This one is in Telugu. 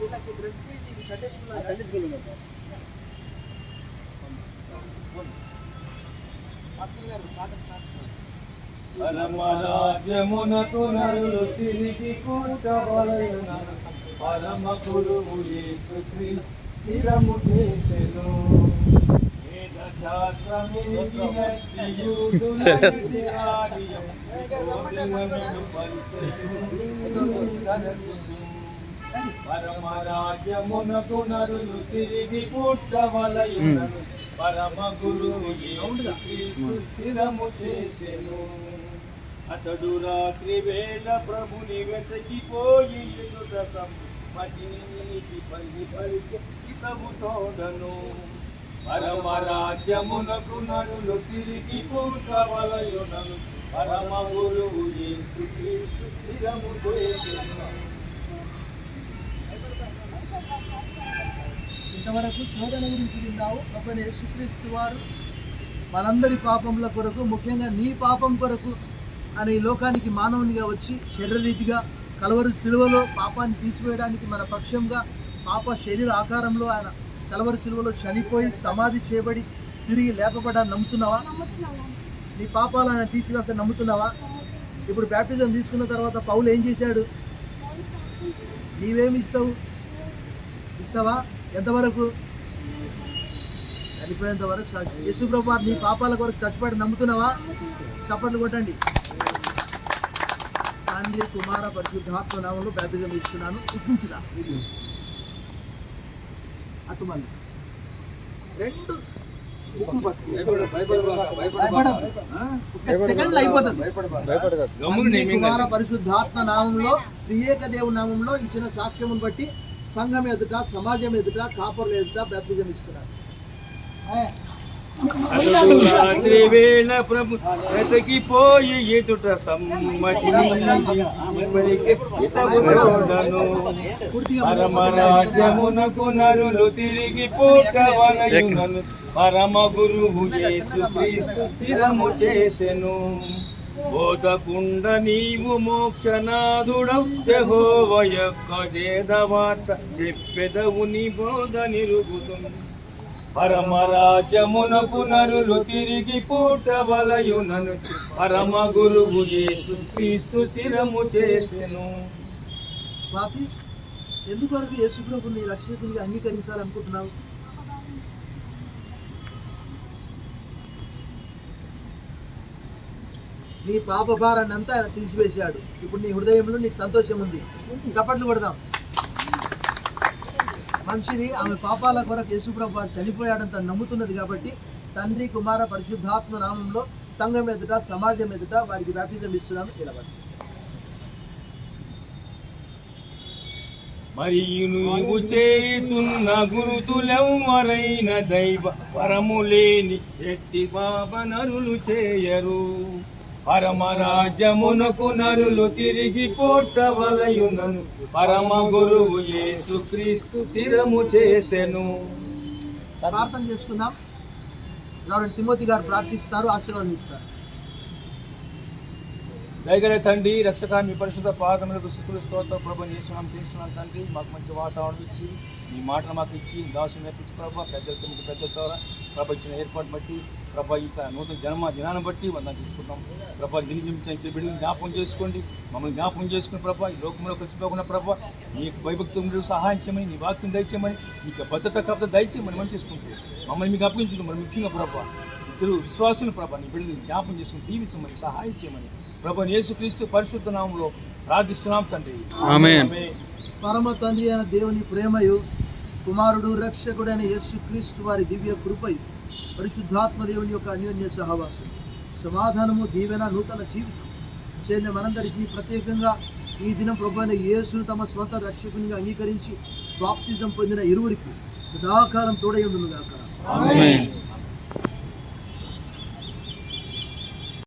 వీళ్ళకి డ్రెస్ సండే స్కూల్ ఉందా సార్? మాస్టర్ గారు పాట స్టార్ట్. పరమరాజ్యమునకు నరులు తిరిగి కూర్చోవలెను, పరమ గురువు యేసుక్రీస్తు స్థిరము చేసెను. వేద శాస్త్రమే వినట్టి యూదుల స్థిరాలయం, పరమరాజ్యమునకు నరులు తిరిగి పుట్టవలెను, పరమ గురువు యేసుక్రీస్తు స్థిరము చేసెను. అతడు రాత్రి వేళ ప్రభుని వెతకిపోయి ఎదుట మటిని నిలిచి పలికి హితము తోడను. పరమ రాజ్యమునకు నరులు తిరిగి పుట్టవలెను, పరమ గురువు యేసుక్రీస్తు స్థిరము చేసెను. ఇంతవరకు శోధన గురించి విన్నావు. ప్రభువైన యేసుక్రీస్తు వారు మనందరి పాపముల కొరకు, ముఖ్యంగా నీ పాపం కొరకు అని ఈ లోకానికి మానవునిగా వచ్చి శరీరరీతిగా కలవరి శిలువలో పాపాన్ని తీసివేయడానికి మన పక్షంగా పాప శరీర ఆకారంలో ఆయన కలవరి శిలువలో చనిపోయి సమాధి చేయబడి తిరిగి లేపబడాన్ని నమ్ముతున్నావా? నీ పాపాలు ఆయన తీసివేస్తే నమ్ముతున్నావా? ఇప్పుడు బ్యాప్టిజం తీసుకున్న తర్వాత పౌలు ఏం చేశాడు? నీవేమి ఇస్తావా? ఎంతవరకు? చనిపోయేంత వరకు. యేసు ప్రభువా నీ పాపాల కొరకు చచ్చిపడి నమ్ముతున్నావా? చప్పట్లు కొట్టండి. తండ్రి కుమార పరిశుద్ధాత్మ నామములో బ్యాప్టిజం ఇస్తున్నాను. ఇప్పించుగా అటు మళ్ళీ రెండు సెకండ్లు అయిపోతుంది. కుమార పరిశుద్ధాత్మ నామంలో త్రియేక దేవుని నామంలో ఇచ్చిన సాక్ష్యమును బట్టి సంఘం ఎదుట, సమాజం ఎదుట, కాపర్ల ఎదుట బ్యాప్టిజం ఇస్తున్నారు. రాత్రి వేళ ప్రభు వెతకిపోయి ఎదుట పరమరాజ్యమునకు నరులు తిరిగి పుట్టవలెను, పరమ గురువు యేసుక్రీస్తు స్థిరము చేసెను. బోధకుండ నీవు మోక్షనాథుడవు, యెహోవా యొక్క వేదవార్త చెప్పెదవు, నీ బోధ నిరుగుతుంది. పరమరాజ్యమునకు నరులు తిరిగి పుట్టవలెను, పరమ గురువు యేసుక్రీస్తు స్థిరము చేసెను. స్వాతి, ఎందువరకు యేసుప్రభుని నీ రక్షకునిగా అంగీకరించాలనుకుంటున్నావు? నీ పాప భారాన్ని అంతా ఆయన తీసివేశాడు. ఇప్పుడు నీ హృదయంలో నీకు సంతోషం ఉంది. చప్పట్లు కొడదాం. మనిషిది ఆమె పాపాల కొరకు యేసుప్రభు చనిపోయాడని తను నమ్ముతున్నది కాబట్టి తండ్రి కుమార పరిశుద్ధాత్మ నామంలో సంఘం ఎదుట, సమాజం ఎదుట వారికి బ్యాప్టిజం ఇస్తున్నాను. నిలబడి మరియు నీవు చేయుచున్న గురుతులెవ్వరైన దైవ వరములేని ఎట్టి పాపనరులు చేయరు. పరమరాజ్యమునకు నరులు తిరిగి పుట్టవలెను, పరమ గురువు యేసుక్రీస్తు స్థిరము చేసెను. ప్రార్థన చేసుకుందాం. రెవరెండ్ తిమోతి గారు ప్రార్థిస్తారు, ఆశీర్వాదం ఇస్తారు. దయగల తండ్రి, రక్షక, మీ పరిశుద్ధ పాదములకు స్తుతులు స్తోత్రం ప్రభుని చేస్తున్నాం తండ్రి. మాకు మంచి వాతావరణం ఇచ్చి, మీ మాటలు మాకు ఇచ్చి, దాసులు నేర్పించి ప్రభావ పెద్దలతో మీకు పెద్దల ద్వారా ప్రభా ఇచ్చిన ఏర్పాటు బట్టి, ప్రభా ఈ నూతన జన్మ దినాన్ని బట్టి వందలు తీసుకుంటాం. ప్రభా దినించే బిడ్డలు జ్ఞాపకం చేసుకోండి, మమ్మల్ని జ్ఞాపకం చేసుకుని ప్రభా ఈ లోకంలో కలిసిపోకుండా ప్రభా నీకు భయభక్తులు సహాయం చేయమని, నీ వాక్యం దయచేయమని, నీకు భద్రత కబద్ధ దయచేయమని మనం చేసుకుంటే మమ్మల్ని మీకు అప్పగించుకుంటాం. మరి ముఖ్యంగా ప్రభా ఇద్దరు విశ్వాసులు ప్రభా నీ బిడ్డలు జ్ఞాపకం చేసుకుని దీవించమని, సహాయం చేయమని ప్రభు యేసుక్రీస్తు పరిశుద్ధ నామములో ప్రార్థిస్తున్నాం తండ్రి. ఆమేన్. పరమ తండ్రి అయిన దేవుని ప్రేమయు, కుమారుడు రక్షకుడైన యేసుక్రీస్తు వారి దివ్య కృపయు, పరిశుద్ధాత్మ దేవుని యొక్క అన్యోన్య సహవాసం, సమాధానము, దీవెన, నూతన జీవితం చేరిన మనందరికీ ప్రత్యేకంగా ఈ దినం ప్రభువైన యేసును తమ స్వంత రక్షకునిగా అంగీకరించి బాప్తిజం పొందిన ఇరువురికి సదాకాలం తోడై ఉండును గాక. ఆమేన్.